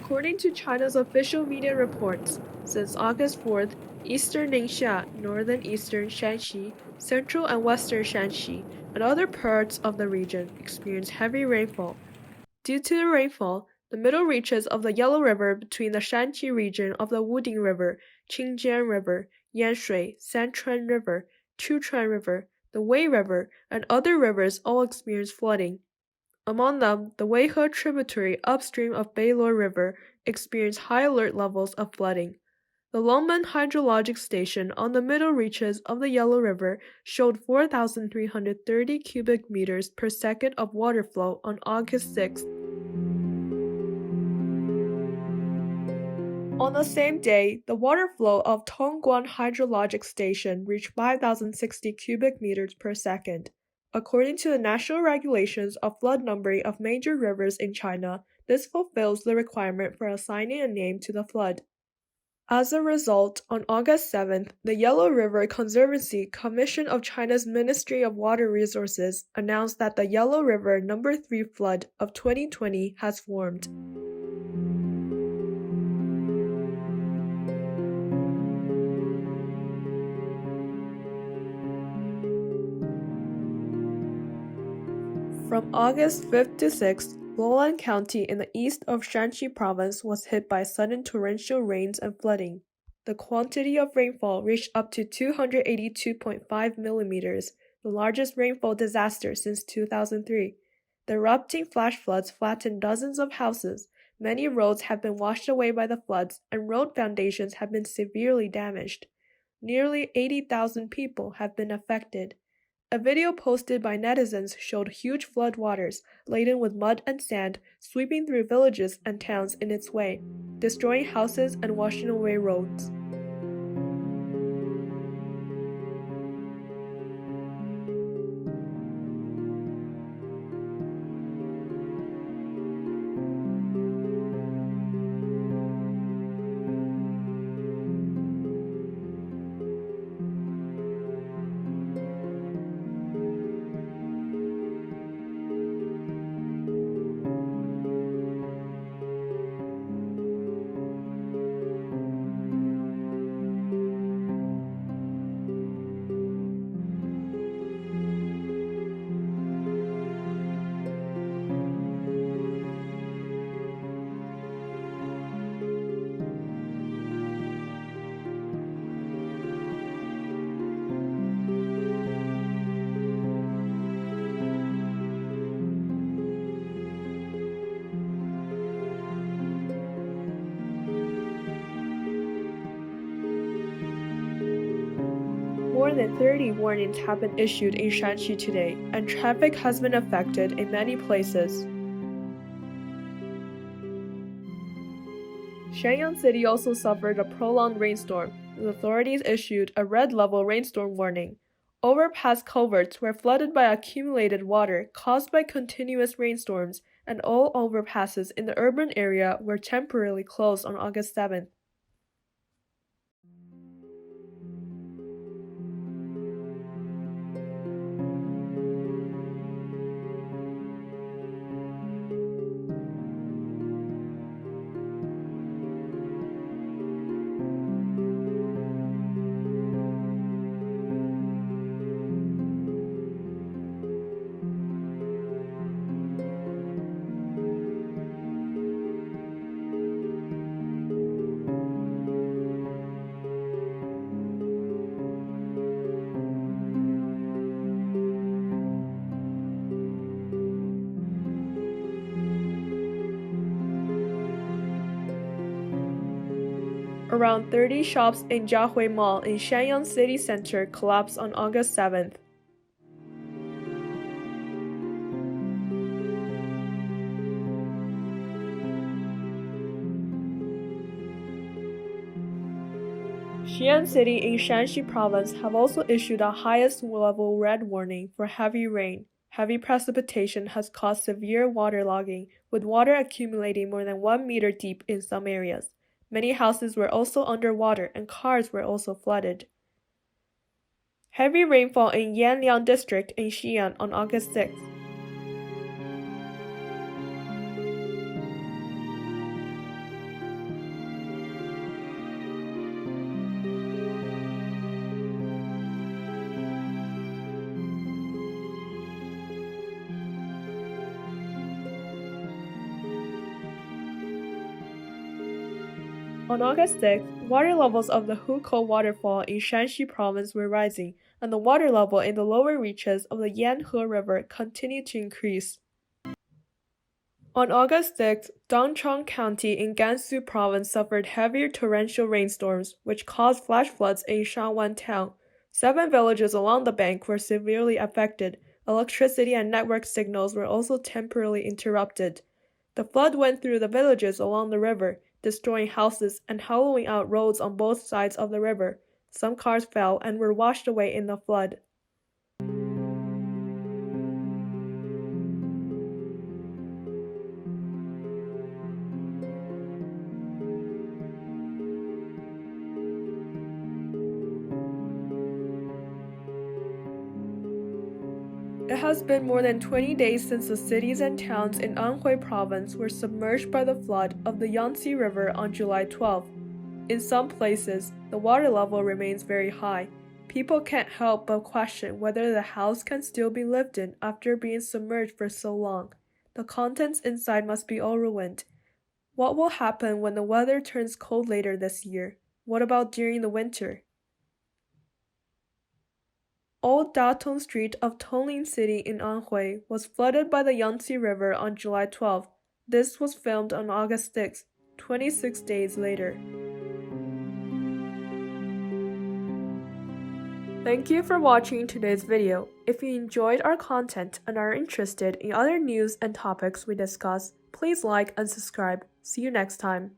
According to China's official media reports, since August 4th, eastern Ningxia, northern eastern Shanxi, central and western Shanxi, and other parts of the region experienced heavy rainfall. Due to the rainfall, the middle reaches of the Yellow River between the Shanxi region of the Wuding River, Qingjian River, Yanshui, Sanchuan River, Sanchuan River, the Wei River, and other rivers all experienced flooding. Among them, the Wei River tributary upstream of Wei River experienced high alert levels of flooding. The Longmen hydrologic station on the middle reaches of the Yellow River showed 4,330 cubic meters per second of water flow on August 6th. On the same day, the water flow of Tongguan hydrologic station reached 5,060 cubic meters per second. According to the national regulations of flood numbering of major rivers in China, this fulfills the requirement for assigning a name to the flood. As a result, on August 7th, the Yellow River Conservancy Commission of China's Ministry of Water Resources announced that the Yellow River No. 3 flood of 2020 has formed. From August 5th to 6th, Luolan County in the east of Shanxi province was hit by sudden torrential rains and flooding. The quantity of rainfall reached up to 282.5 millimeters, the largest rainfall disaster since 2003. The erupting flash floods flattened dozens of houses. Many roads have been washed away by the floods, and road foundations have been severely damaged. Nearly 80,000 people have been affected. A video posted by netizens showed huge floodwaters, laden with mud and sand, sweeping through villages and towns in its way, destroying houses and washing away roads. More than 30 warnings have been issued in Shanxi today, and traffic has been affected in many places. Shenyang City also suffered a prolonged rainstorm. The authorities issued a red-level rainstorm warning. Overpass culverts were flooded by accumulated water caused by continuous rainstorms, and all overpasses in the urban area were temporarily closed on August 7th. Around 30 shops in Jiahui Mall in Shenyang city center collapsed on August 7th. Xi'an City in Shanxi province have also issued a highest level red warning for heavy rain. Heavy precipitation has caused severe waterlogging, with water accumulating more than 1 meter deep in some areas. Many houses were also underwater and cars were also flooded. Heavy rainfall in Yanliang district in Xi'an on August 6th. On August 6th, water levels of the Hukou waterfall in Shanxi province were rising, and the water level in the lower reaches of the Yangtze River continued to increase. On August 6th, Dongcheng County in Gansu province suffered heavier torrential rainstorms, which caused flash floods in Shanchuan town. 7 villages along the bank were severely affected. Electricity and network signals were also temporarily interrupted. The flood went through the villages along the river, destroying houses and hollowing out roads on both sides of the river. Some cars fell and were washed away in the flood. It has been more than 20 days since the cities and towns in Anhui province were submerged by the flood of the Yangtze River on July 12. In some places, the water level remains very high. People can't help but question whether the house can still be lived in after being submerged for so long. The contents inside must be all ruined. What will happen when the weather turns cold later this year? What about during the winter? Old Datong Street of Tongling City in Anhui was flooded by the Yangtze River on July 12. This was filmed on August 6, 26 days later. Thank you for watching today's video. If you enjoyed our content and are interested in other news and topics we discuss, please like and subscribe. See you next time.